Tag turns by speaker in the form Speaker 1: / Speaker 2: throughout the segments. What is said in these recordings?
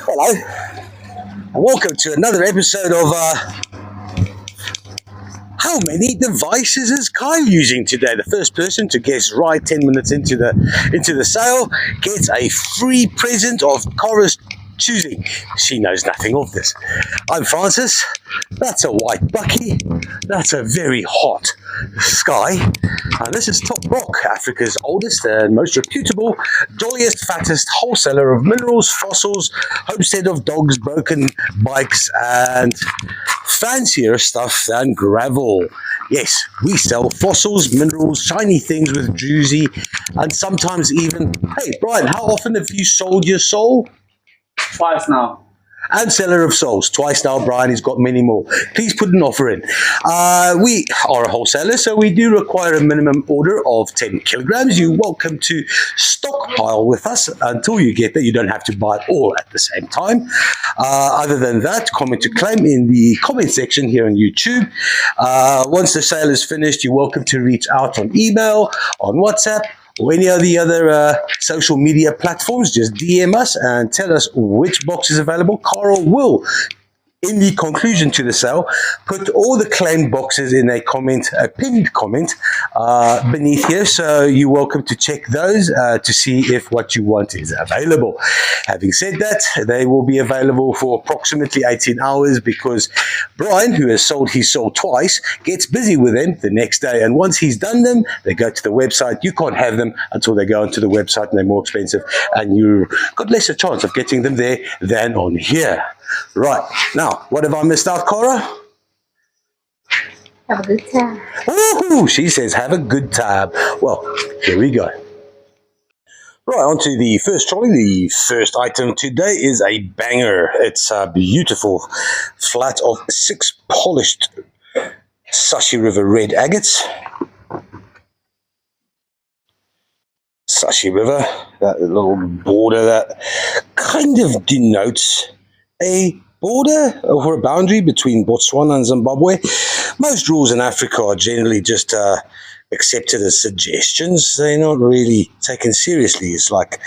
Speaker 1: Hello, and welcome to another episode of How many devices is Kyle using today? The first person to guess right 10 minutes into the sale gets a free present of Cora's choosing. She knows nothing of this. I'm Francis. That's a white bucky. That's a very hot sky. And this is Top Rock, Africa's oldest and most reputable, jolliest, fattest wholesaler of minerals, fossils, homestead of dogs, broken bikes, and fancier stuff than gravel. Yes, we sell fossils, minerals, shiny things with juicy, and sometimes even, hey, Brian, how often have you sold your soul?
Speaker 2: Twice now.
Speaker 1: And seller of souls. Twice now, Brian. He's got many more. Please put an offer in. We are a wholesaler, so we do require a minimum order of 10 kilograms. You're welcome to stockpile with us until you get there. You don't have to buy it all at the same time. Other than that, comment to claim in the comment section here on YouTube. Once the sale is finished, you're welcome to reach out on email, on WhatsApp, or any of the other social media platforms. Just DM us and tell us which box is available. Carl will, in the conclusion to the sale, put all the claimed boxes in a comment, a pinned comment beneath here. So you're welcome to check those to see if what you want is available. Having said that, they will be available for approximately 18 hours because Brian, who has sold his soul twice, gets busy with them the next day. And once he's done them, they go to the website. You can't have them until they go onto the website and they're more expensive. And you've got less a chance of getting them there than on here. Right, now, what have I missed out, Cora?
Speaker 3: Have a good time.
Speaker 1: Ooh, she says, have a good time. Well, here we go. Right, on to the first trolley. The first item today is a banger. It's a beautiful flat of 6 polished Sashi River red agates. Sashi River, that little border that kind of denotes a border or a boundary between Botswana and Zimbabwe. Most rules in Africa are generally just accepted as suggestions. They're not really taken seriously. It's like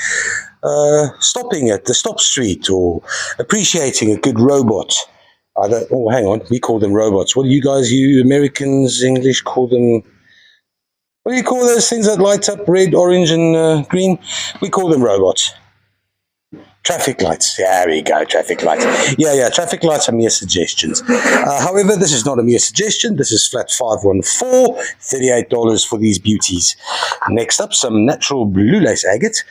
Speaker 1: stopping at the stop street or appreciating a good robot. Oh, hang on. We call them robots. What do you guys, you Americans, English, call them? What do you call those things that light up red, orange, and green? We call them robots. Traffic lights. There we go, traffic lights. Yeah, traffic lights are mere suggestions. However, this is not a mere suggestion. This is flat 514, $38 for these beauties. Next up, some natural blue lace agate.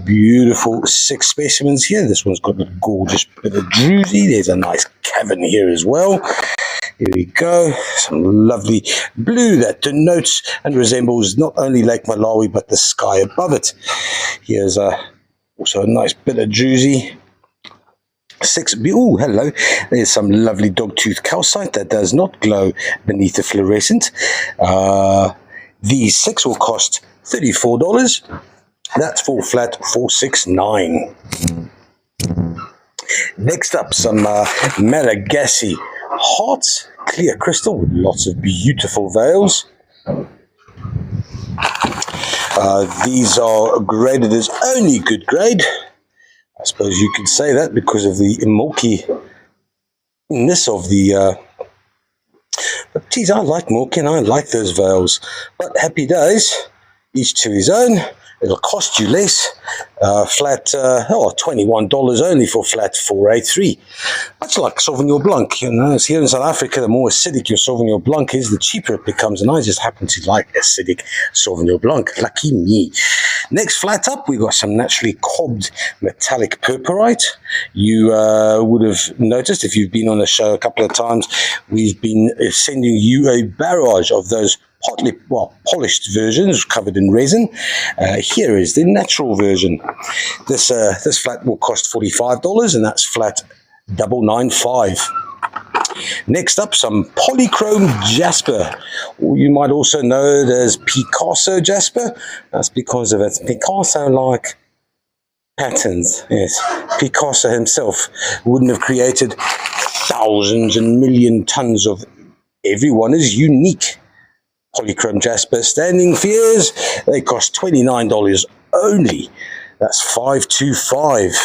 Speaker 1: Beautiful 6 specimens here. This one's got a gorgeous bit of druzy. There's a nice cavern here as well. Here we go, some lovely blue that denotes and resembles not only Lake Malawi but the sky above it. Here's also a nice bit of druzy. 6, oh, hello. There's some lovely dogtooth calcite that does not glow beneath the fluorescent. These 6 will cost $34. That's full flat 469. Next up, some Malagasy hearts, clear crystal with lots of beautiful veils. These are graded as only good grade. I suppose you could say that because of the milkiness of the... but geez, I like milky and I like those veils. But happy days, each to his own. It'll cost you less. Flat, $21 only for flat 483. Much like Sauvignon Blanc, you know, it's here in South Africa, the more acidic your Sauvignon Blanc is, the cheaper it becomes, and I just happen to like acidic Sauvignon Blanc. Lucky me. Next flat up, we've got some naturally cobbed metallic purpurite. You would have noticed, if you've been on the show a couple of times, we've been sending you a barrage of those polished versions covered in resin. Here is the natural version. This flat will cost $45, and that's flat 995. Next up, some polychrome jasper. You might also know it as Picasso jasper. That's because of its Picasso-like patterns. Yes, Picasso himself wouldn't have created thousands and million tons of. Everyone is unique. Polychrome jasper standing fears. They cost $29 only. That's 525.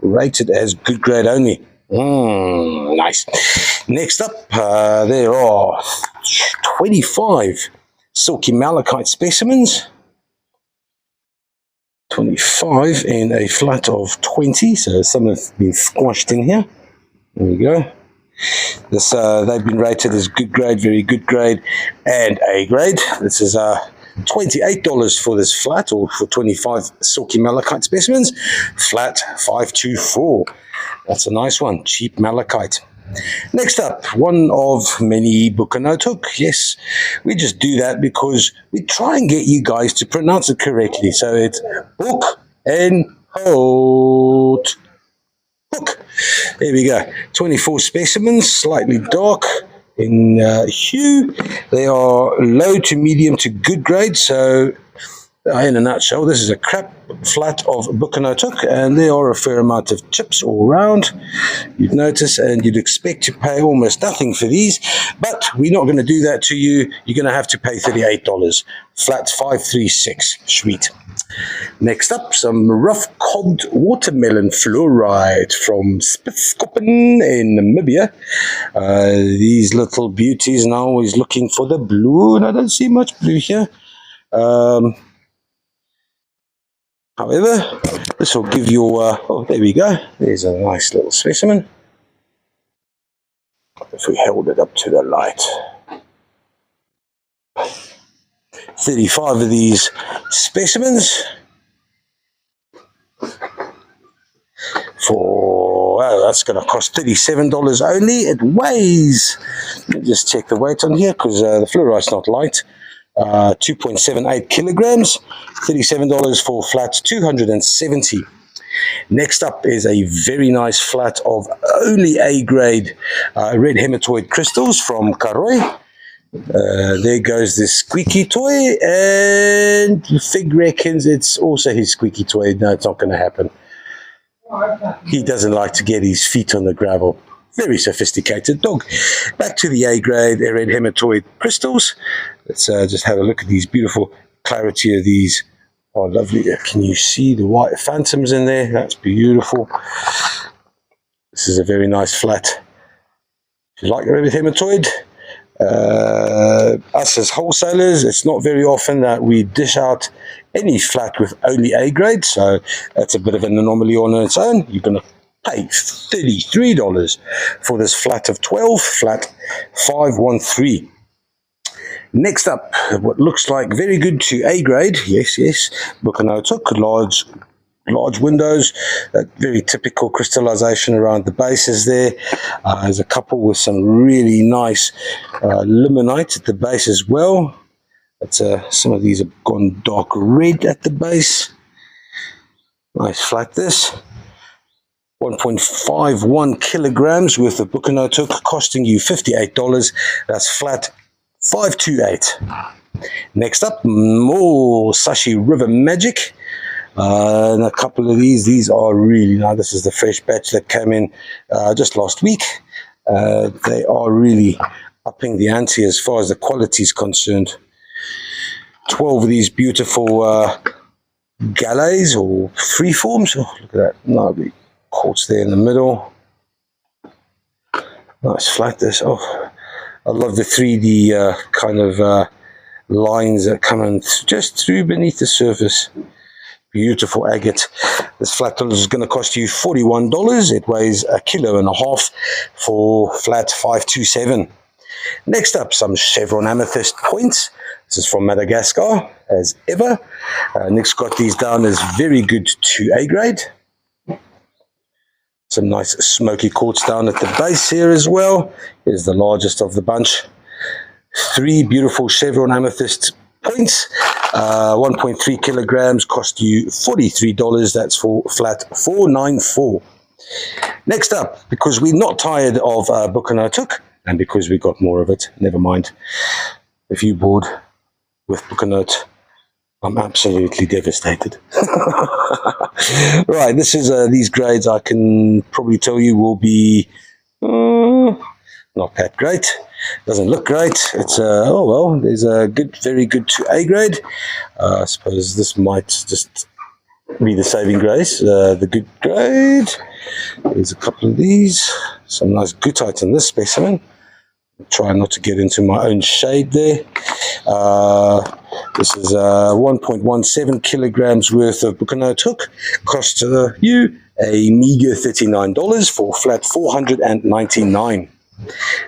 Speaker 1: Rated as good grade only. Nice. Next up, there are 25 silky malachite specimens. 25 in a flat of 20, so some have been squashed in here. There we go. This they've been rated as good grade, very good grade, and A grade. This is $28 for this flat, or for 25 silky malachite specimens. Flat 524. That's a nice one, cheap malachite. Next up, one of many Bukanotuk. Yes, we just do that because we try and get you guys to pronounce it correctly. So it's book and hot. Book. There we go. 24 specimens, slightly dark in hue. They are low to medium to good grade. So in a nutshell, this is a crap flat of Bukanotuk, and there are a fair amount of chips all round, you'd notice, and you'd expect to pay almost nothing for these, but we're not going to do that to you. You're going to have to pay $38. Flat 536. Sweet. Next up, some rough cobbed watermelon fluorite from Spitskoppen in Namibia. These little beauties, and I'm always looking for the blue, and I don't see much blue here. However, this will give you, oh, there we go. There's a nice little specimen. If we held it up to the light. 35 of these specimens for, well, that's going to cost $37 only. It weighs, let me just check the weight on here because the fluorite's not light. 2.78 kilograms, $37 for flat 270. Next up is a very nice flat of only A grade red hematoid crystals from Karoi. There goes this squeaky toy, and Fig reckons it's also his squeaky toy. No, it's not going to happen. He doesn't like to get his feet on the gravel. Very sophisticated dog. Back to the A grade red hematoid crystals. Let's just have a look at these beautiful clarity of these. Oh, lovely. Can you see the white phantoms in there? That's beautiful. This is a very nice flat. If you like the red hematoid, us as wholesalers, it's not very often that we dish out any flat with only A grade, so that's a bit of an anomaly on its own. You're going to pay $33 for this flat of 12, flat 513. Next up, what looks like very good to A grade, yes, Bukanotuk, large windows, very typical crystallization around the bases there. There's a couple with some really nice limonite at the base as well. But, some of these have gone dark red at the base. Nice flat this. 1.51 kilograms worth of Bukanotuk, costing you $58. That's flat 528. Next up, more Sashi River Magic. And a couple of these are really nice. This is the fresh batch that came in just last week. They are really upping the ante as far as the quality is concerned. 12 of these beautiful galleys or freeforms. Oh, look at that. Lovely quartz there in the middle. Nice flat this. Oh, I love the 3D kind of lines that come in just through beneath the surface. Beautiful agate. This flat is going to cost you $41. It weighs 1.5 kilos for flat 527. Next up, some chevron amethyst points. This is from Madagascar, as ever. Nick's got these down as very good to A grade. Some nice smoky quartz down at the base here as well. Here's the largest of the bunch. 3 beautiful chevron amethyst points. 1.3 kilograms, cost you $43. That's for flat 494. Next up, because we're not tired of Bukanotuk, and because we got more of it, never mind. If you're bored with Bukanot, I'm absolutely devastated. Right, this is these grades I can probably tell you will be not that great. Doesn't look great. It's oh well, there's a good, very good to A grade. I suppose this might just be the saving grace. The good grade. There's a couple of these. Some nice goethite in this specimen. Try not to get into my own shade there. This is 1.17 kilograms worth of Bucanote hook. Cost you a meager $39 for flat $499.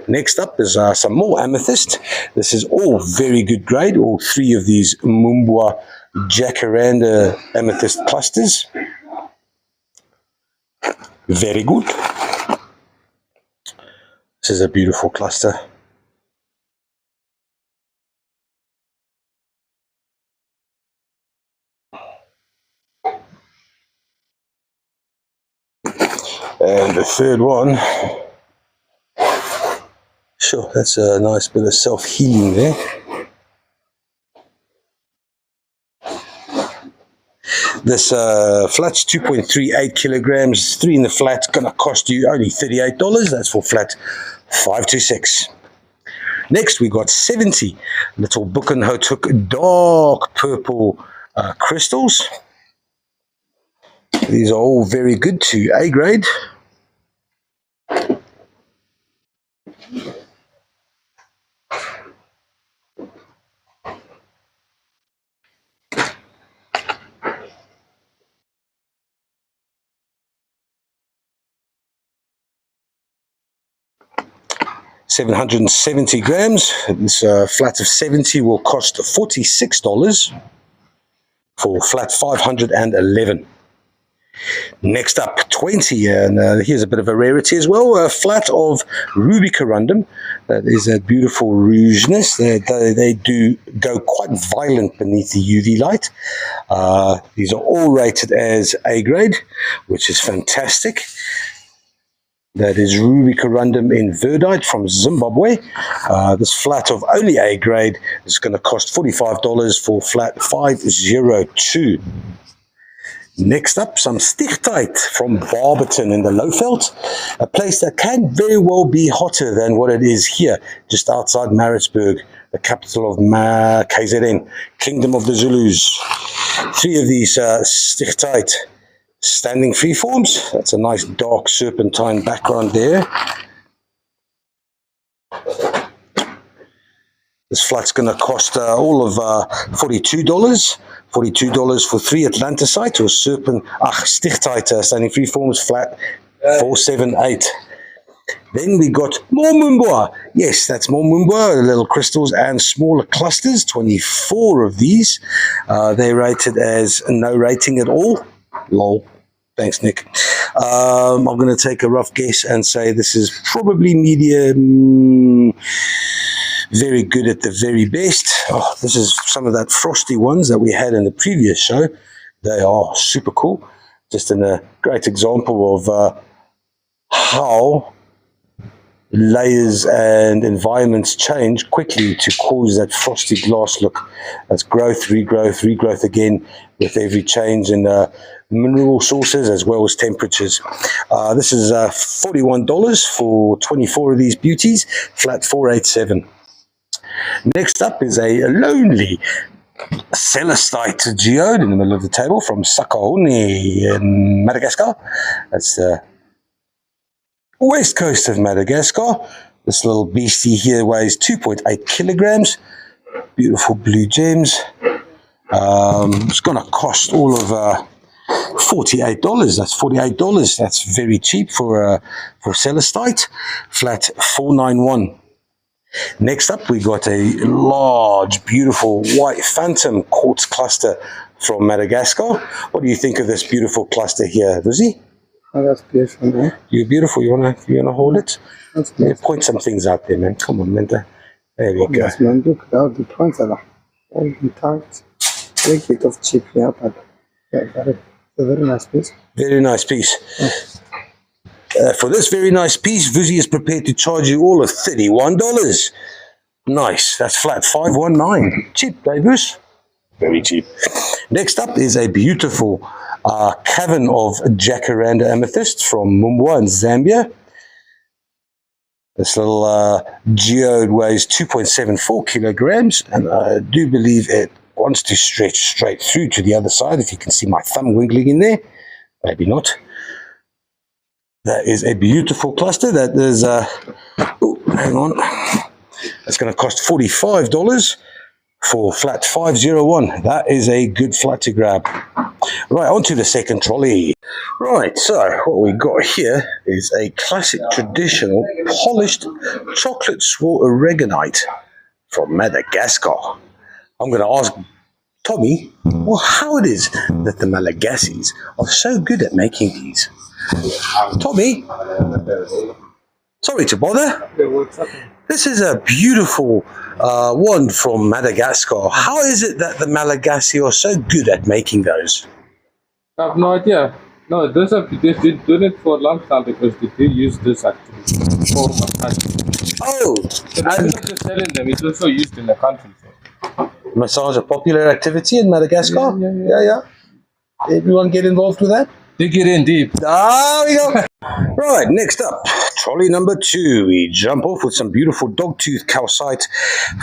Speaker 1: Next up is some more amethyst. This is all very good grade. All three of these Mumbwa jacaranda amethyst clusters. Very good. This is a beautiful cluster. And the third one, sure, that's a nice bit of self-healing there. This flat's 2.38 kilograms, 3 in the flat, gonna cost you only $38. That's for flat 526. Next, we got 70 little Bucanote hook dark purple crystals. These are all very good to A grade. $770 grams. This flat of 70 will cost $46 for flat 511. Next up, 20, and here's a bit of a rarity as well, a flat of ruby corundum. That is a beautiful rougeness. They do go quite violent beneath the UV light. These are all rated as A grade, which is fantastic. That is ruby corundum in verdite from Zimbabwe. This flat of only A grade is going to cost $45 for flat 502. Next up, some stichtite from Barberton in the Lowveld, a place that can very well be hotter than what it is here, just outside Maritzburg, the capital of KZN, Kingdom of the Zulus. 3 of these stichtite standing freeforms. That's a nice dark serpentine background there. This flat's going to cost all of $42. $42 for 3 Atlanticite or stichtite standing freeforms, flat 478. Then we got more Mumbwa. Yes, that's more Mumbwa, little crystals and smaller clusters, 24 of these. They're rated as no rating at all. Lol. Thanks, Nick. I'm going to take a rough guess and say this is probably medium, very good at the very best. Oh, this is some of that frosty ones that we had in the previous show. They are super cool. Just a great example of how layers and environments change quickly to cause that frosty glass look. That's growth, regrowth again with every change in mineral sources as well as temperatures. This is $41 for 24 of these beauties, flat 487. Next up is a lonely celestite geode in the middle of the table from Sakahoni in Madagascar. That's the west coast of Madagascar. This little beastie here weighs 2.8 kilograms. Beautiful blue gems. It's going to cost all of $48. That's $48. That's very cheap for celestite. Flat 491. Next up, we got a large, beautiful white phantom quartz cluster from Madagascar. What do you think of this beautiful cluster here, Vizzy?
Speaker 2: Oh, that's beautiful, man.
Speaker 1: You're beautiful. You wanna hold it?
Speaker 2: That's
Speaker 1: Yeah,
Speaker 2: nice.
Speaker 1: point some things out there, man. Come on, man. There we go.
Speaker 2: Yes, man. Look, that would be points at all. All intact. A little bit of chip here, but yeah, it's a very nice piece.
Speaker 1: Very nice piece. For this very nice piece, Vizzy is prepared to charge you all of $31. Nice. That's flat 519. Cheap, Davis. Very cheap. Next up is a beautiful cavern of jacaranda amethyst from Mumbwa in Zambia. This little geode weighs 2.74 kilograms, and I do believe it wants to stretch straight through to the other side. If you can see my thumb wiggling in there, maybe not. That is a beautiful cluster. That is, oh, hang on. That's going to cost $45 for flat 501. That is a good flat to grab. Right, on to the second trolley. Right, so what we got here is a classic traditional polished chocolate swirl aragonite from Madagascar. I'm going to ask Tommy, well, how it is that the Malagasies are so good at making these. Tommy, sorry to bother. This is a beautiful one from Madagascar. How is it that the Malagasy are so good at making those?
Speaker 3: I have no idea. No, they've been doing it for a long time because they do use this actually for massage.
Speaker 1: Oh,
Speaker 3: So they're not just selling them, it's also used in the country.
Speaker 1: Massage a popular activity in Madagascar? Yeah. Everyone get involved with that?
Speaker 3: They get in deep.
Speaker 1: There we go. Right, next up, trolley number 2. We jump off with some beautiful dogtooth calcite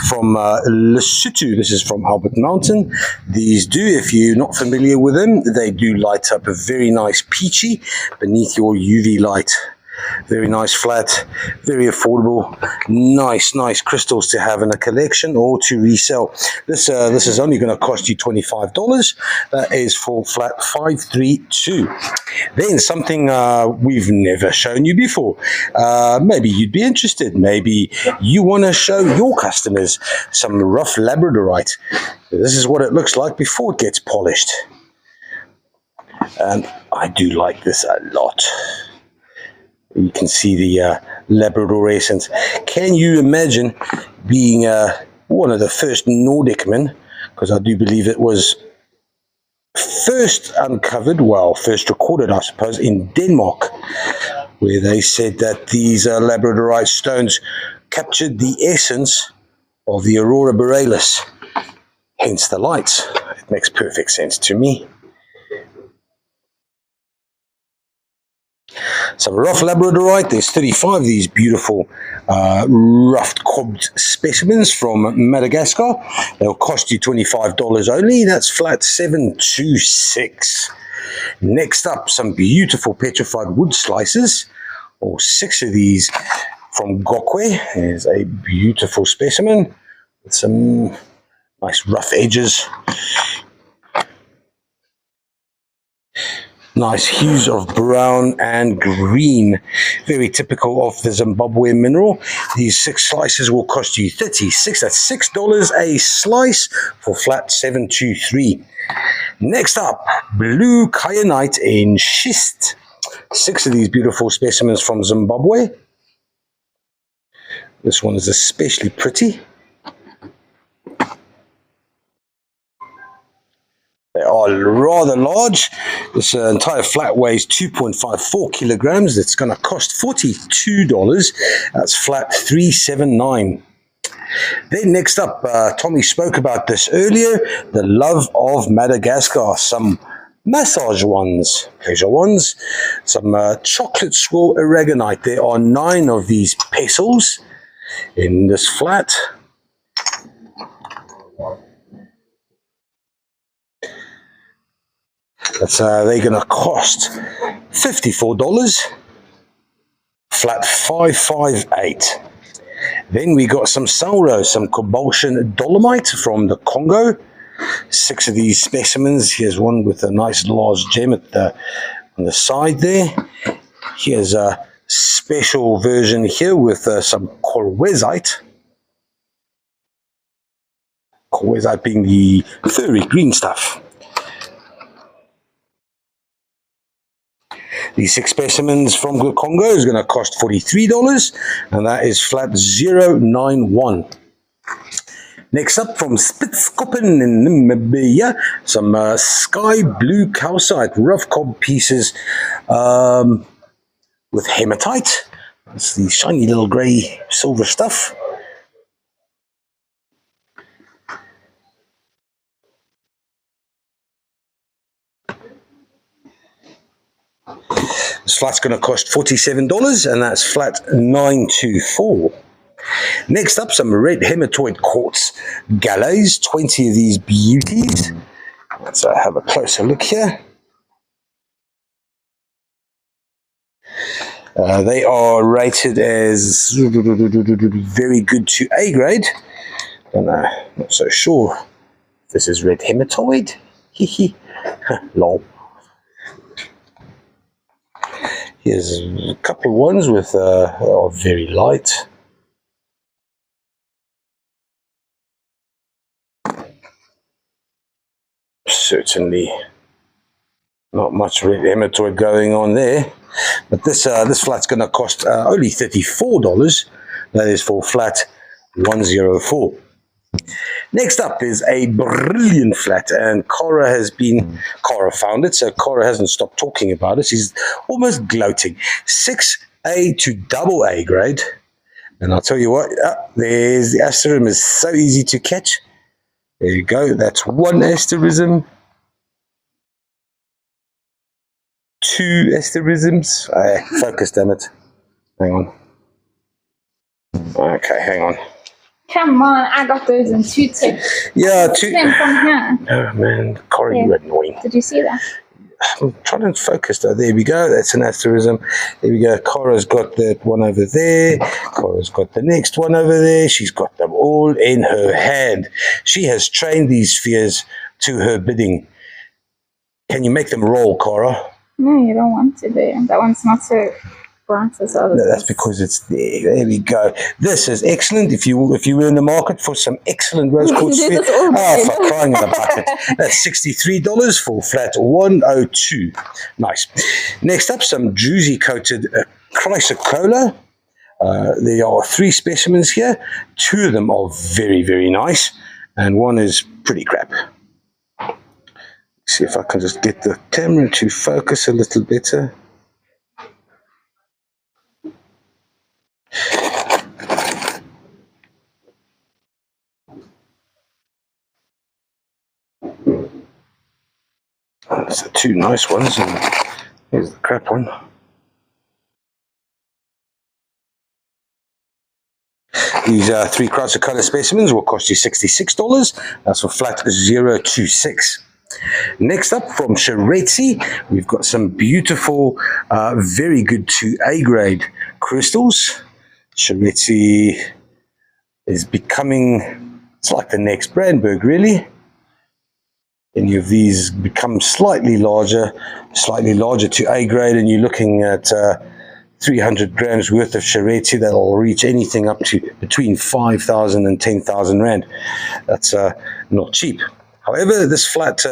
Speaker 1: from Lesotho. This is from Albert Mountain. These do, if you're not familiar with them, they do light up a very nice peachy beneath your UV light. Very nice flat, very affordable, nice crystals to have in a collection or to resell. This is only going to cost you $25. That is for flat 532. Then something we've never shown you before. Maybe you'd be interested. Maybe you want to show your customers some rough labradorite. This is what it looks like before it gets polished. And I do like this a lot. You can see the Labrador essence. Can you imagine being one of the first Nordic men, because I do believe it was first uncovered, well, first recorded, I suppose, in Denmark, where they said that these Labradorite stones captured the essence of the Aurora Borealis, hence the lights. It makes perfect sense to me. Some rough labradorite. There's 35 of these beautiful roughed cobbed specimens from Madagascar. They'll cost you $25 only. That's flat 726. Next up, some beautiful petrified wood slices, or 6 of these from Gokwe. There's a beautiful specimen with some nice rough edges. Nice hues of brown and green, very typical of the Zimbabwe mineral. These 6 slices will cost you $36. That's $6 a slice for flat 723. Next up, blue kyanite in schist. 6 of these beautiful specimens from Zimbabwe. This one is especially pretty. They are rather large. This entire flat weighs 2.54 kilograms. It's going to cost $42. That's flat 379. Then next up, Tommy spoke about this earlier, the love of Madagascar. Some massage ones, pleasure ones, some chocolate swirl aragonite. There are 9 of these pestles in this flat. That's they're going to cost $54, flat 558. Then we got some Sauro, some Cobultion dolomite from the Congo. 6 of these specimens. Here's one with a nice large gem at on the side there. Here's a special version here with some Corwezite. Corwezite being the furry green stuff. These 6 specimens from the Congo is going to cost $43, and that is flat 091. Next up, from Spitskoppen in Namibia, some sky blue calcite, rough cob pieces with hematite. That's the shiny little grey silver stuff. This flat's going to cost $47, and that's flat 924. Next up, some red hematoid quartz gallows, 20 of these beauties. Let's have a closer look here. They are rated as very good to A grade. Don't know, not so sure. This is red hematoid. Hehe. Lol. Here's a couple of ones with are very light. Certainly not much red hematoid going on there. But this flat's going to cost only $34. That is for flat 104. Next up is a brilliant flat, and Cara found it, so Cara hasn't stopped talking about it. She's almost gloating. 6A to double A grade. And I'll tell you what, there's the asterism is so easy to catch. There you go, that's one asterism. Two asterisms. Focus, damn it. Hang on. Okay, hang on.
Speaker 4: Come on, I got those in two tips.
Speaker 1: Yeah, two.
Speaker 4: Them from here.
Speaker 1: Oh man, Corey,
Speaker 4: Yeah.
Speaker 1: you're annoying.
Speaker 4: Did you see that?
Speaker 1: I'm trying to focus though. There we go. That's an asterism. There we go. Cora's got that one over there. Cora's got the next one over there. She's got them all in her hand. She has trained these spheres to her bidding. Can you make them roll, Cora?
Speaker 4: No, you don't want to do. That one's not so bright as others.
Speaker 1: No, that's because it's there. There we go. This is excellent. If you were in the market for some excellent rose quartz
Speaker 4: Do
Speaker 1: sphere,
Speaker 4: this all day.
Speaker 1: for crying in the bucket. That's $63 for flat 102. Nice. Next up, some druzy coated chrysocolla. There are 3 specimens here. 2 of them are very, very nice, and one is pretty crap. See if I can just get the camera to focus a little better. That's the 2 nice ones, and here's the crap one. These 3 chrysocolla specimens will cost you $66. That's for flat 026. Next up, from Sharetsi, we've got some beautiful, very good to A grade crystals. Sharetsi is becoming, it's like the next Brandberg, really. Any of these become slightly larger to A grade, and you're looking at 300 grams worth of Sharetsi that'll reach anything up to between 5,000 and 10,000 Rand. That's not cheap. However, this flat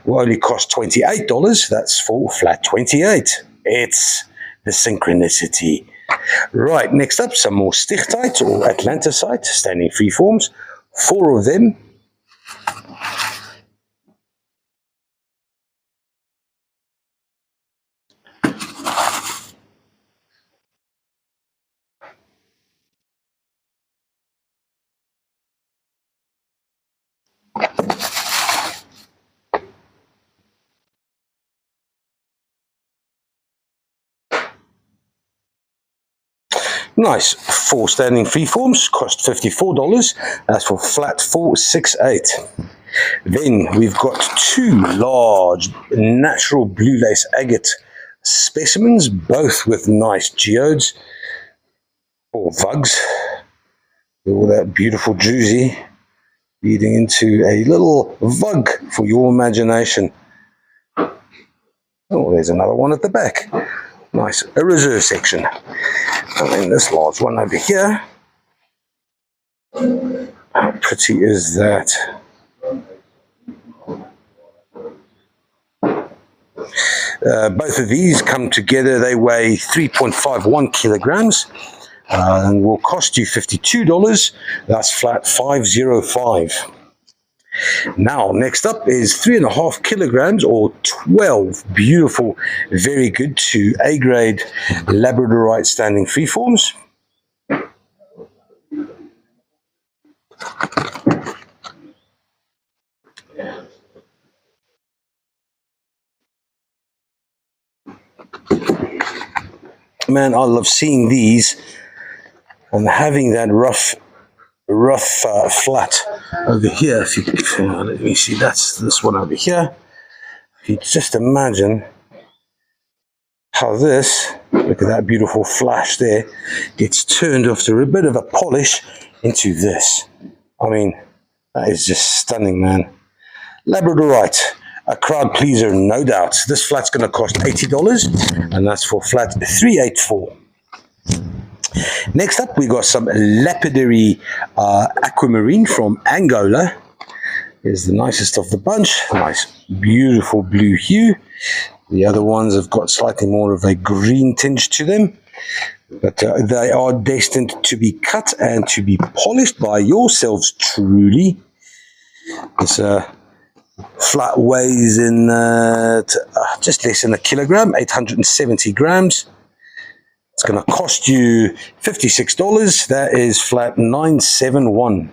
Speaker 1: will only cost $28. That's for flat 28. It's the synchronicity. Right, next up, some more stichtite or atlantisite, standing freeforms. 4 of them. Nice. 4 standing freeforms cost $54. That's for flat 468. Then we've got 2 large natural blue lace agate specimens, both with nice geodes or vugs. All that beautiful druzy leading into a little vug for your imagination. Oh, there's another one at the back. Nice. A reserve section. And then this large one over here. How pretty is that? Both of these come together. They weigh 3.51 kilograms and will cost you $52. That's flat 505. Now, next up is 3.5 kilograms or 12 beautiful, very good to A grade Labradorite standing freeforms. Man, I love seeing these and having that rough rough flat over here. If you let me see, that's this one over here. If you just imagine how this, look at that beautiful flash there, gets turned after a bit of a polish into this. I mean, that is just stunning, man. Labradorite, a crowd pleaser, no doubt. This flat's going to cost $80, and that's for flat 384. Next up, we got some lapidary aquamarine from Angola. Here's the nicest of the bunch. Nice, beautiful blue hue. The other ones have got slightly more of a green tinge to them, but they are destined to be cut and to be polished by yourselves truly. This flat weighs in just less than a kilogram, 870 grams. It's going to cost you $56. That is flat 971.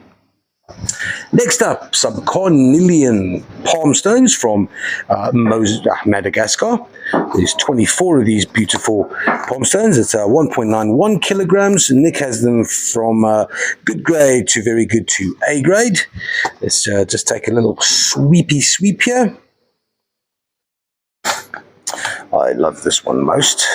Speaker 1: Next up, some cornelian palm stones from Madagascar. There's 24 of these beautiful palm stones. It's 1.91 kilograms. Nick has them from good grade to very good to A grade. Let's just take a little sweepy sweep here. I love this one most.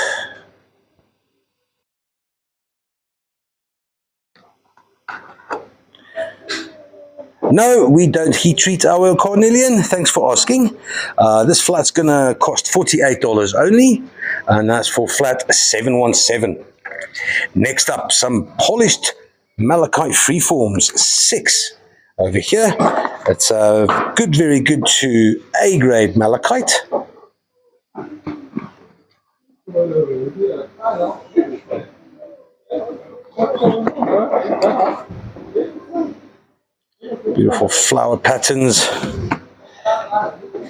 Speaker 1: No, we don't heat treat our cornelian. Thanks for asking. This flat's going to cost $48 only, and that's for flat 717. Next up, some polished malachite freeforms, 6 over here. It's good, very good to A grade malachite. Beautiful flower patterns.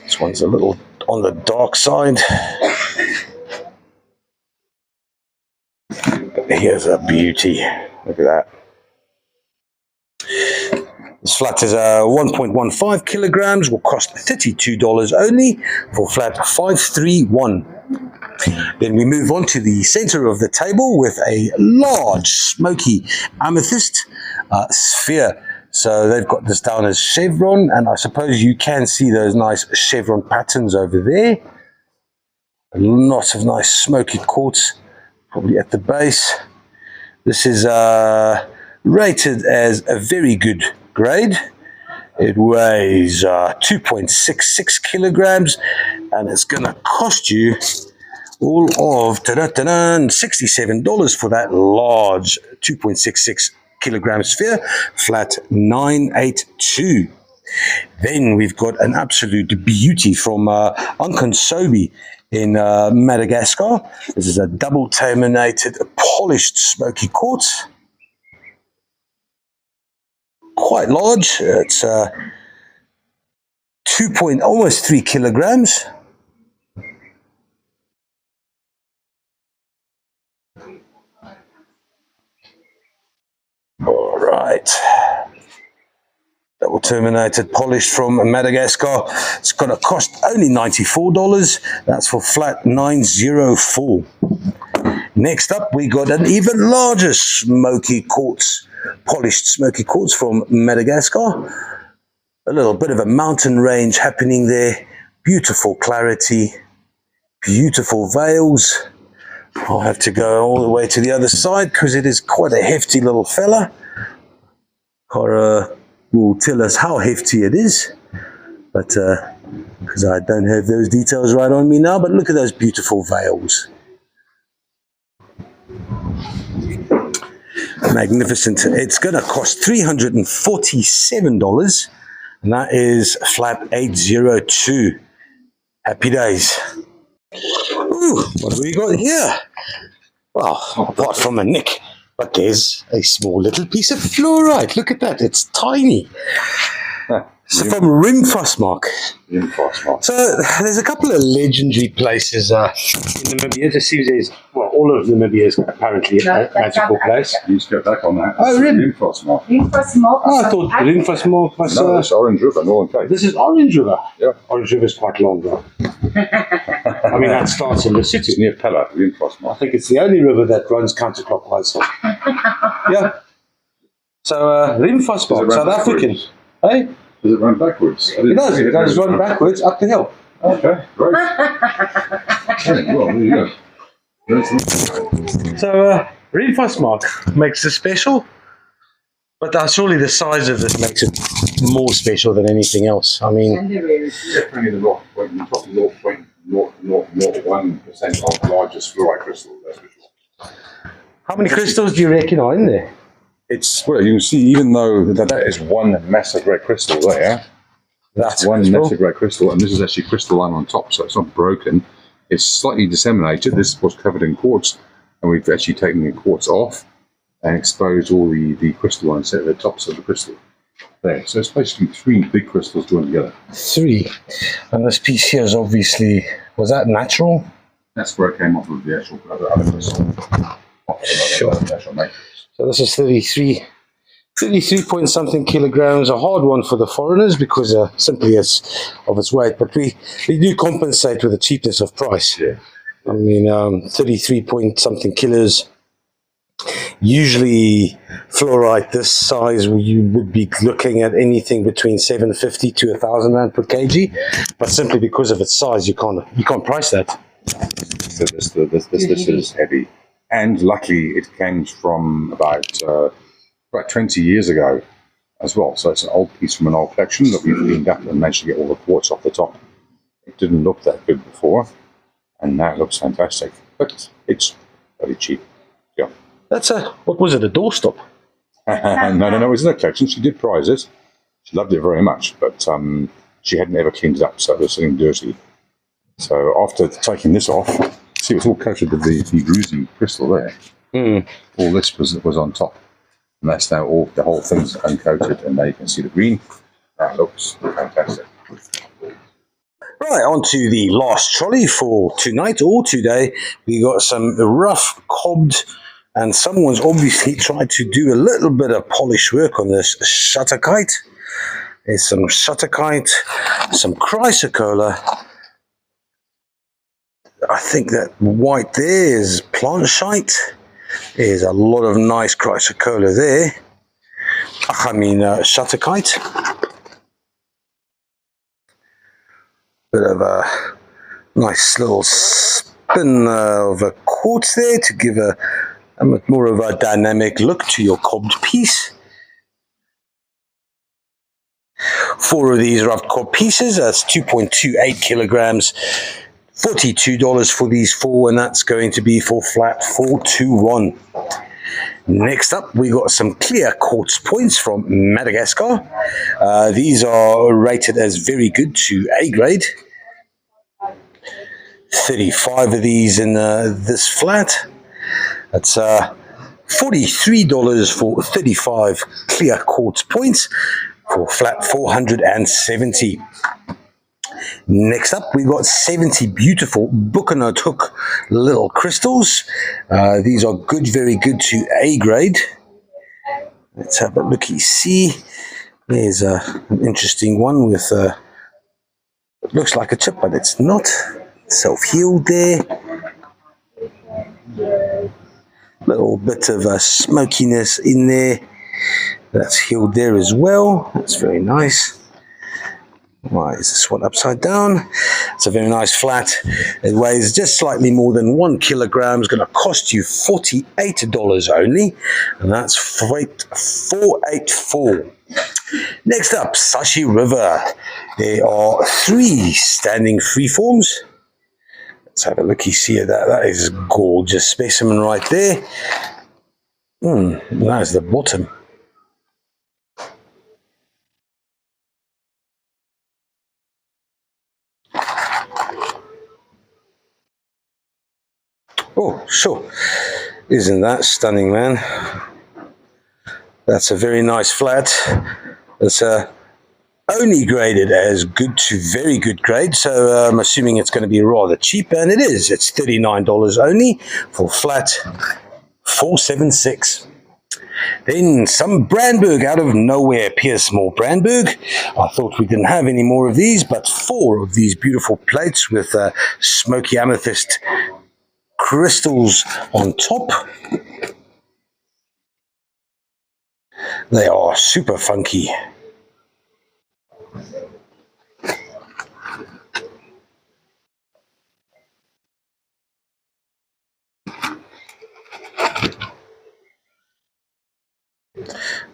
Speaker 1: This one's a little on the dark side. But here's a beauty. Look at that. This flat is 1.15 kilograms, will cost $32 only for flat 531. Then we move on to the center of the table with a large smoky amethyst sphere. So they've got this down as chevron, and I suppose you can see those nice chevron patterns over there. A lot of nice smoky quartz, probably at the base. This is rated as a very good grade. It weighs 2.66 kilograms, and it's going to cost you all of $67 for that large 2.66 kilogram sphere, flat 982. Then we've got an absolute beauty from Unconsobi in Madagascar. This is a double terminated polished smoky quartz. Quite large. It's almost 3 kilograms. All right. Double terminated, polished from Madagascar. It's going to cost only $94. That's for flat 904. Next up, we got an even larger smoky quartz, polished smoky quartz from Madagascar. A little bit of a mountain range happening there. Beautiful clarity, beautiful veils. I'll have to go all the way to the other side because it is quite a hefty little fella. Cara will tell us how hefty it is, but because I don't have those details right on me now, but look at those beautiful veils. Magnificent. It's going to cost $347, and that is flat 802. Happy days. Ooh, what have we got here? Well, apart from a nick, but there's a small little piece of fluorite. Look at that, it's tiny. So from Rimfrostmark. So there's a couple of legendary places in Namibia. It just seems there's, well, all of Namibia is apparently a magical place.
Speaker 5: You need to get back on that.
Speaker 1: Oh, really?
Speaker 5: Rimfrostmark.
Speaker 1: Oh, I thought Rimfrostmark was...
Speaker 5: No, it's Orange River, Northern Cape.
Speaker 1: This is Orange River?
Speaker 5: Yeah.
Speaker 1: Orange River is quite long, though. I mean, that starts in the city.
Speaker 5: It's near Pella,
Speaker 1: I
Speaker 5: Rimfrostmark.
Speaker 1: think it's the only river that runs counterclockwise. Yeah. So, Rimfast
Speaker 5: Does it
Speaker 1: mark,
Speaker 5: run
Speaker 1: South African.
Speaker 5: backwards?
Speaker 1: Hey,
Speaker 5: Does it run backwards?
Speaker 1: it does. It does run backwards up the hill.
Speaker 5: Okay, great. Yeah, well, there you go.
Speaker 1: So, Rimfast mark makes it special, but surely the size of this makes it more special than anything else. I mean,
Speaker 5: Definitely the 0.1% of the largest fluorite crystal, that's for sure.
Speaker 1: how many crystals do you reckon are in there?
Speaker 5: It's, well, you can see, even though that is one massive red crystal there,
Speaker 1: That's
Speaker 5: one
Speaker 1: crystal.
Speaker 5: massive red crystal, and this is actually crystalline on top, so it's not broken. It's slightly disseminated. This was covered in quartz, and we've actually taken the quartz off and exposed all the crystalline set at the tops of the crystal there. So it's basically 3 big crystals joined together.
Speaker 1: 3. And this piece here is obviously, was that natural?
Speaker 5: That's where it came off of the actual other crystal.
Speaker 1: Sure.
Speaker 5: The actual matrix.
Speaker 1: So this is 33 point something kilograms, a hard one for the foreigners because simply of its weight, but we do compensate with the cheapness of price.
Speaker 5: Yeah.
Speaker 1: I mean, 33 point something kilos. Usually fluorite this size, you would be looking at anything between 750 to 1,000 rand per kg, but simply because of its size, you can't price that.
Speaker 5: So this is heavy, and luckily it came from about 20 years ago as well. So it's an old piece from an old collection that we've cleaned up and managed to get all the quartz off the top. It didn't look that good before, and now it looks fantastic. But it's very cheap. Yeah.
Speaker 1: That's what was it, a doorstop?
Speaker 5: No, it was in a collection. She did prize it. She loved it very much, but she hadn't ever cleaned it up, so it was sitting dirty. So after taking this off, see, it's all coated with the bruising crystal there. All this was on top. And that's now all, the whole thing's uncoated, and now you can see the green. That looks fantastic.
Speaker 1: Right, on to the last trolley for tonight or today. We got some rough cobbed, and someone's obviously tried to do a little bit of polish work on this shutterkite. There's some shutterkite, some chrysocolla. I think that white there is plantshite. There's a lot of nice chrysocolla there. I mean, shutterkite. Bit of a nice little spin of a quartz there to give a bit more of a dynamic look to your cobbed piece. 4 of these rough cob pieces, that's 2.28 kilograms. $42 for these 4, and that's going to be for flat 421. Next up, we got some clear quartz points from Madagascar. These are rated as very good to A grade. 35 of these in this flat. That's $43 for 35 clear quartz points for flat 470. Next up, we got 70 beautiful Buchanut hook little crystals. These are good, very good to A grade. Let's have a looky see. There's an interesting one with it looks like a chip, but it's not. Self-healed there. Little bit of smokiness in there. That's healed there as well. That's very nice. Why is this one upside down? It's a very nice flat. It weighs just slightly more than 1 kilogram. It's going to cost you $48 only, and that's $484. Next up, Sashi River. There are 3 standing freeforms. Let's have a looky see at that. That is a gorgeous specimen right there. That's the bottom. Oh, sure. Isn't that stunning, man? That's a very nice flat. It's only graded as good to very good grade, so I'm assuming it's going to be rather cheap, and it is. It's $39 only for flat 476. Then some Brandberg out of nowhere, Pierce Moore Brandberg. I thought we didn't have any more of these, but 4 of these beautiful plates with smoky amethyst crystals on top. They are super funky.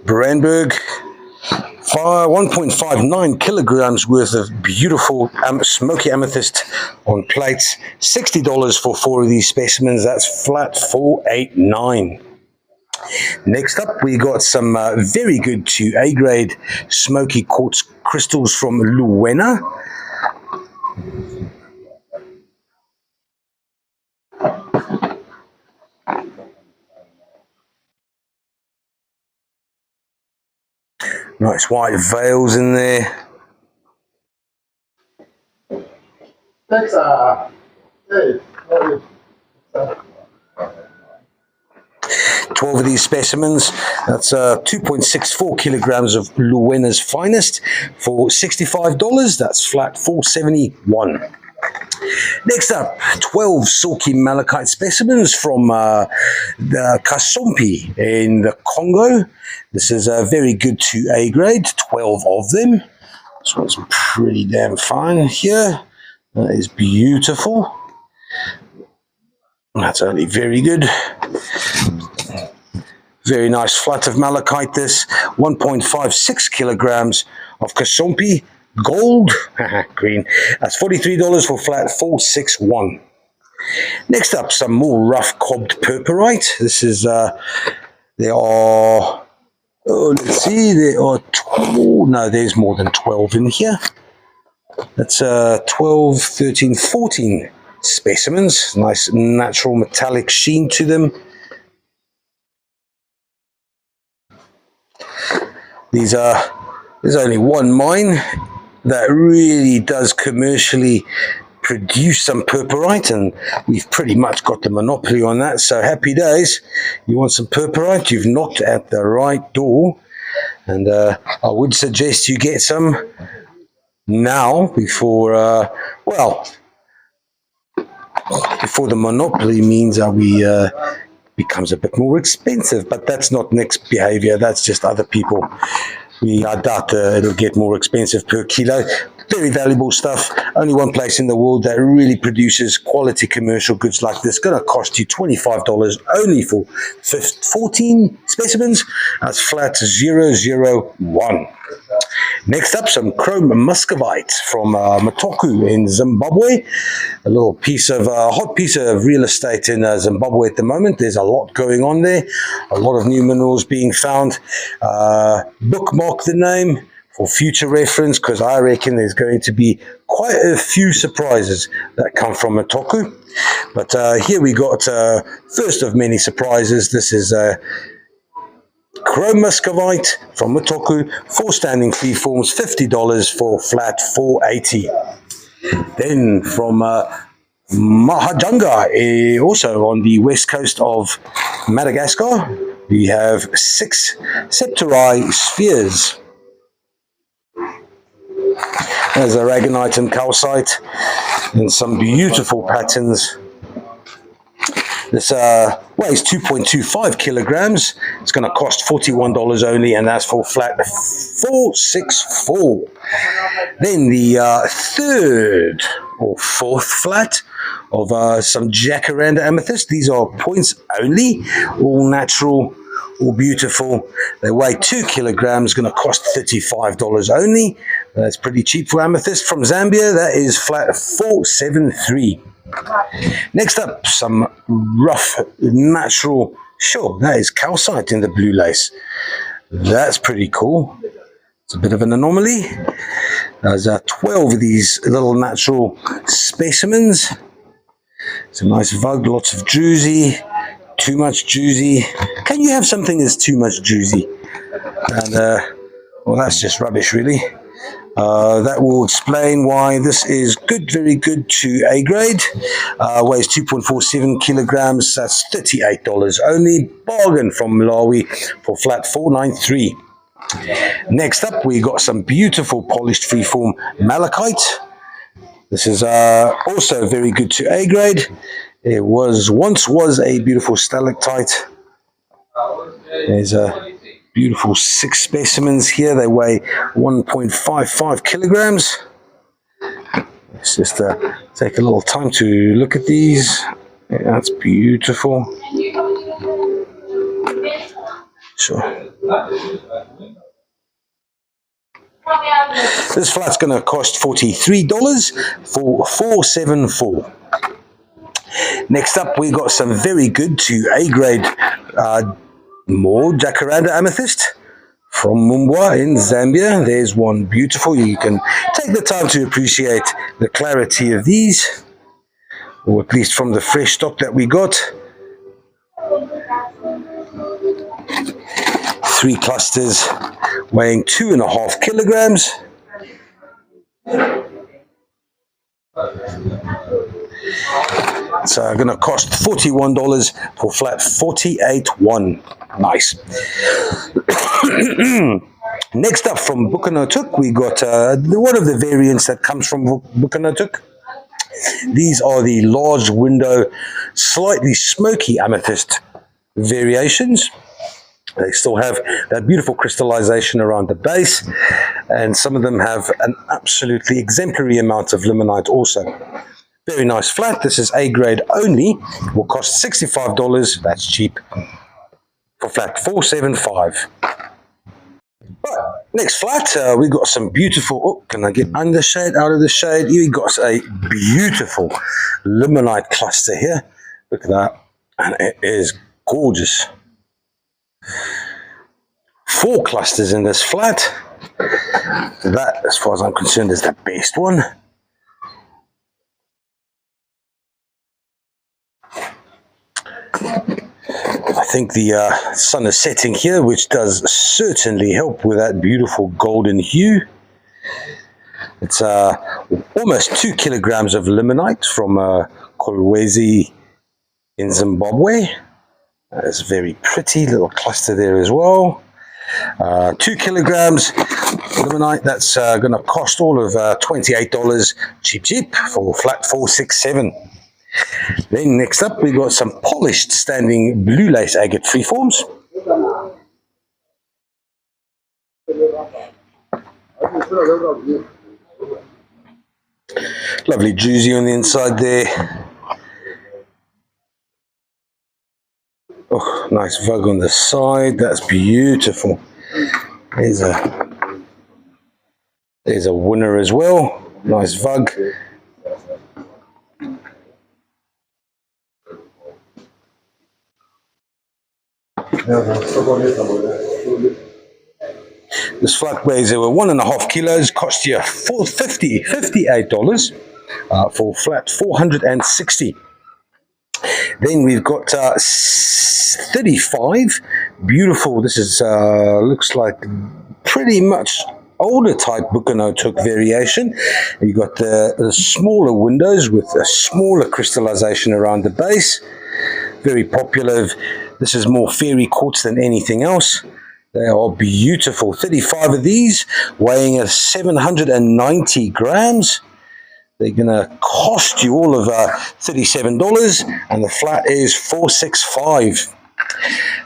Speaker 1: Brandberg, 1.59 kilograms worth of beautiful smoky amethyst on plates. $60 for 4 of these specimens. That's flat 489. Next up, we got some very good to A grade smoky quartz crystals from Luena. Nice white veils in there.
Speaker 2: Thanks, hey,
Speaker 1: 12 of these specimens. That's 2.64 kilograms of Luena's finest for $65. That's flat 471. Next up, 12 silky malachite specimens from the Kasompi in the Congo. This is a very good to A grade, 12 of them. This one's pretty damn fine here. That is beautiful. That's only very good. Very nice flat of malachite this. 1.56 kilograms of Kasompi gold. Green. That's $43 for flat 461. Next up, some more rough cobbed purpurite. This is, there are, let's see, there are 12, no, there's more than 12 in here. That's 12, 13, 14 specimens. Nice natural metallic sheen to them. There's only one mine that really does commercially produce some purpurite, and we've pretty much got the monopoly on that, so happy days. You want some purpurite, you've knocked at the right door, and I would suggest you get some now before, before the monopoly means becomes a bit more expensive, but that's not next behavior, that's just other people. I doubt it'll get more expensive per kilo. Very valuable stuff. Only one place in the world that really produces quality commercial goods like this. Going to cost you $25 only for 14 specimens. That's flat 001. Next up, some chrome muscovite from Matoku in Zimbabwe. A little piece of hot piece of real estate in Zimbabwe at the moment. There's a lot going on there. A lot of new minerals being found. Bookmark the name for future reference, because I reckon there's going to be quite a few surprises that come from Matoku. But here we got first of many surprises. This is chrome muscovite from Matoku, 4 standing free forms, $50 for flat 480. Then from Mahajanga, also on the west coast of Madagascar, we have 6 septari spheres. There's aragonite and calcite and some beautiful patterns. This weighs 2.25 kilograms. It's going to cost $41 only, and that's for flat 464. Then the third or fourth flat of some jacaranda amethyst. These are points only, all natural, all beautiful. They weigh 2 kilograms, going to cost $35 only. That's pretty cheap for amethyst. From Zambia, that is flat 473. Next up, some rough, natural, sure, that is calcite in the blue lace. That's pretty cool. It's a bit of an anomaly. There's 12 of these little natural specimens. Some nice vug, lots of druzy, too much juicy. Can you have something that's too much juicy? And, well, that's just rubbish, really. That will explain why this is good, very good to A grade. Weighs 2.47 kilograms. That's $38 only. Bargain from Malawi for flat 493. Next up, we got some beautiful polished freeform malachite. This is also very good to A grade. It once was a beautiful stalactite. There's a beautiful 6 specimens here. They weigh 1.55 kilograms. Let's just take a little time to look at these. Yeah, that's beautiful. Sure. This flat's going to cost $43 for 474. Next up, we got some very good to A grade more jacaranda amethyst from Mumbwa in Zambia. There's one beautiful. You can take the time to appreciate the clarity of these, or at least from the fresh stock that we got. 3 clusters weighing 2.5 kilograms. It's going to cost $41 for flat 48.1. Nice. Next up from Bukanotuk, we got one of the variants that comes from Bukanotuk. These are the large window, slightly smoky amethyst variations. They still have that beautiful crystallization around the base, and some of them have an absolutely exemplary amount of limonite also. Very nice flat. This is A grade only. Will cost $65. That's cheap for flat 475. Right, next flat, we got some beautiful. Oh, can I get under shade, out of the shade? We got a beautiful limonite cluster here. Look at that, and it is gorgeous. 4 clusters in this flat. That, as far as I'm concerned, is the best one. I think the sun is setting here, which does certainly help with that beautiful golden hue. It's almost 2 kilograms of limonite from Kolwezi in Zimbabwe. That's a very pretty little cluster there as well. 2 kilograms limonite. That's going to cost all of $28, cheap for flat 467. Then next up, we got some polished standing blue lace agate freeforms. Lovely juicy on the inside there. Oh, nice vug on the side. That's beautiful. There's a winner as well. Nice vug. This flat weighs over 1.5 kilos, cost you $58 for flat 460. Then we've got 35 beautiful. This is looks like pretty much older type Bukanotuk variation. You've got the smaller windows with a smaller crystallization around the base. Very popular. This is more fairy quartz than anything else. They are beautiful. 35 of these, weighing at 790 grams. They're going to cost you all of $37, and the flat is 465.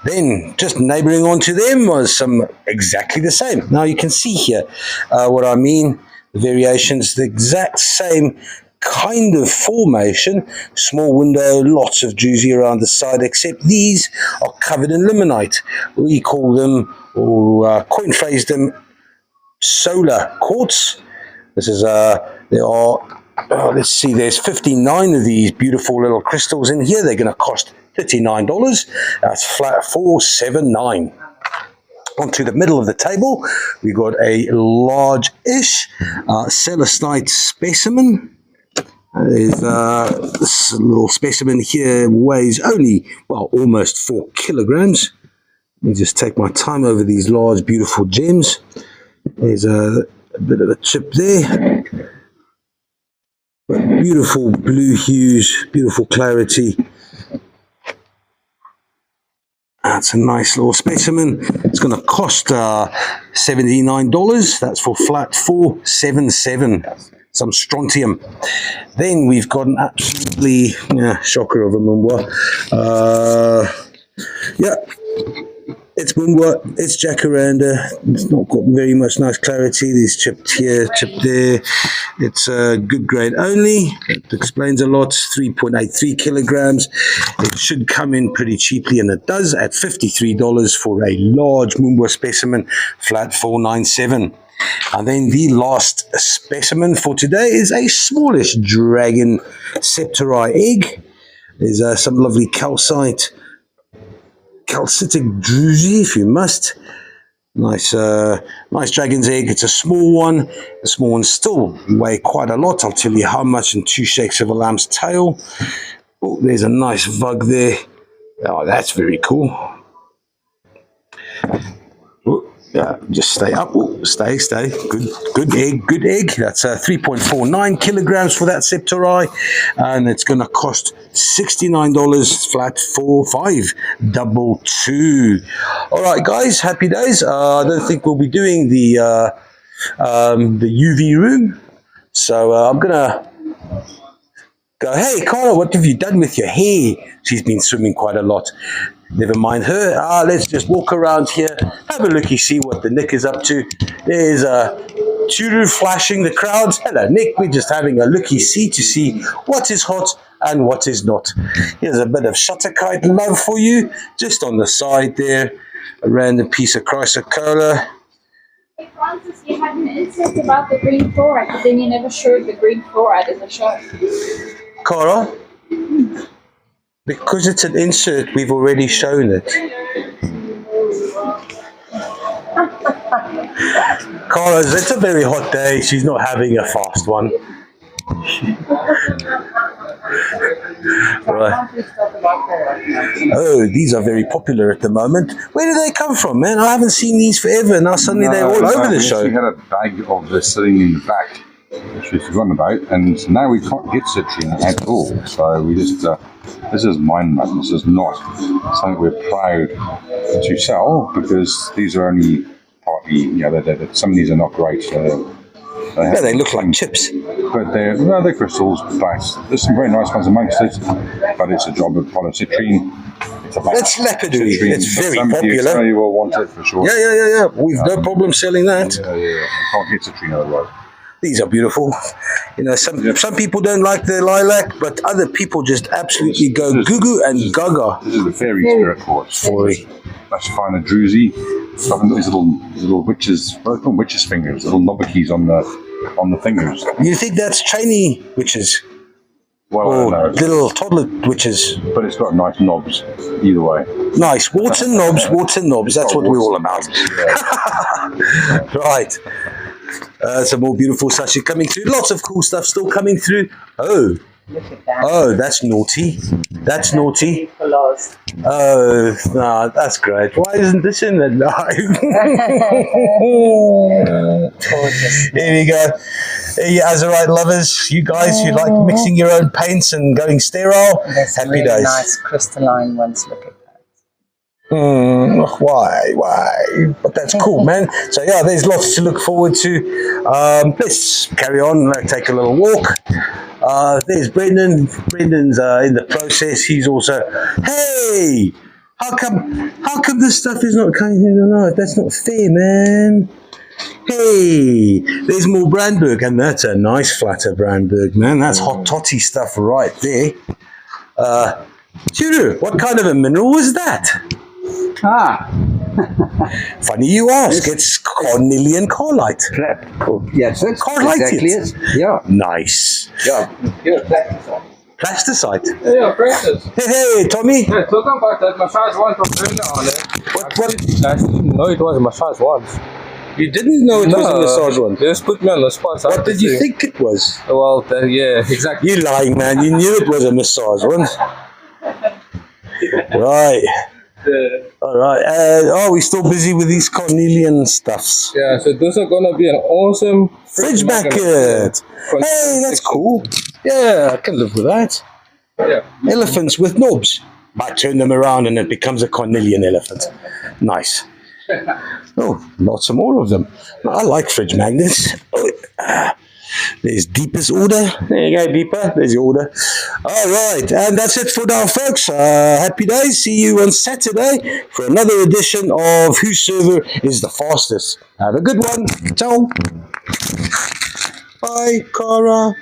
Speaker 1: Then, just neighboring onto them was some exactly the same. Now you can see here what I mean. The variations, the exact same kind of formation, small window, lots of juicy around the side, except these are covered in limonite. We call them, or coin phrase them, solar quartz. This is there are let's see, there's 59 of these beautiful little crystals in here. They're going to cost $39. That's flat 479. Onto the middle of the table, we got a large-ish celestite specimen. This little specimen here weighs only, well, almost 4 kilograms. Let me just take my time over these large, beautiful gems. There's a bit of a chip there. But beautiful blue hues, beautiful clarity. That's a nice little specimen. It's going to cost $79. That's for flat 477. Some strontium. Then we've got an absolutely shocker of a Mumbwa. It's Mungwa, it's Jacaranda. It's not got very much nice clarity. There's chipped here, chipped there. It's good grade only. It explains a lot. 3.83 kilograms. It should come in pretty cheaply, and it does at $53 for a large Mungwa specimen, flat 497. And then the last specimen for today is a smallish dragon septari egg. There's some lovely calcitic druzy, if you must. Nice dragon's egg. It's a small one. The small ones still weigh quite a lot. I'll tell you how much in 2 shakes of a lamb's tail. Oh, there's a nice vug there. Oh, that's very cool. Oh, yeah, just stay up. Oh, stay. Good egg. That's 3.49 kilograms for that septari, and it's going to cost $69 flat 4522. All right, guys, happy days. I don't think we'll be doing the UV room, so I'm gonna go. Hey, Cara, what have you done with your hair? She's been swimming quite a lot. Never mind her. Let's just walk around here, have a looky, see what the Nick is up to. There's Churu flashing the crowds. Hello, Nick. We're just having a looky see to see what is hot and what is not. Here's a bit of Shutterkite love for you, just on the side there. A random piece of chrysocolla.
Speaker 4: Hey, Francis, you had an insert about the green fluoride, but then you never showed the green fluoride as a show.
Speaker 1: Cara? Because it's an insert, we've already shown it. Cara, it's a very hot day. She's not having a fast one. Right. Oh, these are very popular at the moment. Where do they come from, man? I haven't seen these forever. Now suddenly they're all over the show.
Speaker 5: We had a bag of this sitting in the back, which we've forgotten about, and now we can't get citrine at all. So we just, this is mind mud. This is not something we're proud to sell, because these are only partly, you know, some of these are not great.
Speaker 1: Yeah, they look like chips.
Speaker 5: But they're crystals, but there's some very nice ones amongst it. But it's a job of polycitrine.
Speaker 1: It's leopardary. It's very popular.
Speaker 5: Some of you will want it for sure.
Speaker 1: Yeah. We've no problem selling that.
Speaker 5: Yeah. You can't get citrine otherwise.
Speaker 1: These are beautiful. You know, some people don't like the lilac, but other people just absolutely go goo and gaga.
Speaker 5: This is the fairy spirit quartz. Much finer druzy. These little witches, what are they called? Witches' fingers, little knobbickies on the fingers.
Speaker 1: You think that's trainee witches?
Speaker 5: Well,
Speaker 1: or
Speaker 5: I don't know.
Speaker 1: Little toddler witches?
Speaker 5: But it's got nice knobs either way.
Speaker 1: Nice. Warts and knobs. That's what we're all about.
Speaker 5: Yeah.
Speaker 1: Right. Some more beautiful sashimi coming through. Lots of cool stuff still coming through. Oh.
Speaker 6: Look at that.
Speaker 1: Oh, that's naughty. That's naughty. Oh, no, that's great. Why isn't this in the live? Here we go. Hey, you Azurite lovers, you guys who like mixing your own paints and going sterile,
Speaker 6: There's
Speaker 1: happy
Speaker 6: really
Speaker 1: days.
Speaker 6: nice crystalline ones. Look at that.
Speaker 1: Why? But that's cool, man. So yeah, there's lots to look forward to. Let's carry on. Let's take a little walk. There's Brendan. Brendan's in the process. He's also, hey, how come this stuff is not coming in the night? That's not fair, man. Hey, there's more Brandberg, and that's a nice flatter Brandberg, man. That's hot toddy stuff right there. Churu, what kind of a mineral is that? Funny you ask. It's cornelian carlite.
Speaker 7: Yes, that's
Speaker 1: Carlite
Speaker 7: exactly
Speaker 1: it.
Speaker 7: it. Yeah,
Speaker 1: Nice.
Speaker 7: yeah.
Speaker 1: Plasticite.
Speaker 3: Yeah, Francis.
Speaker 1: Hey, Tommy.
Speaker 3: Yeah, talking about that massage one from earlier on it.
Speaker 1: What?
Speaker 3: I didn't know it was a massage one.
Speaker 1: You didn't know it was a massage one.
Speaker 3: They just put me on the spot.
Speaker 1: What did you think it was?
Speaker 3: Well, yeah, exactly.
Speaker 1: You lying, man. You knew it was a massage one. Right. All right. We're still busy with these cornelian stuffs.
Speaker 3: Yeah, so those are going to be an awesome
Speaker 1: Fridge bucket. Hey, that's cool. Yeah, I can live with that.
Speaker 3: Yeah.
Speaker 1: Elephants with knobs. I turn them around and it becomes a cornelian elephant. Nice. Oh, lots of more of them. I like fridge magnets. There's Deepa's order. There you go, Deepa. There's your order. All right, and that's it for now, folks. Happy days. See you on Saturday for another edition of Whose Server is the Fastest. Have a good one. Ciao. Bye, Cara.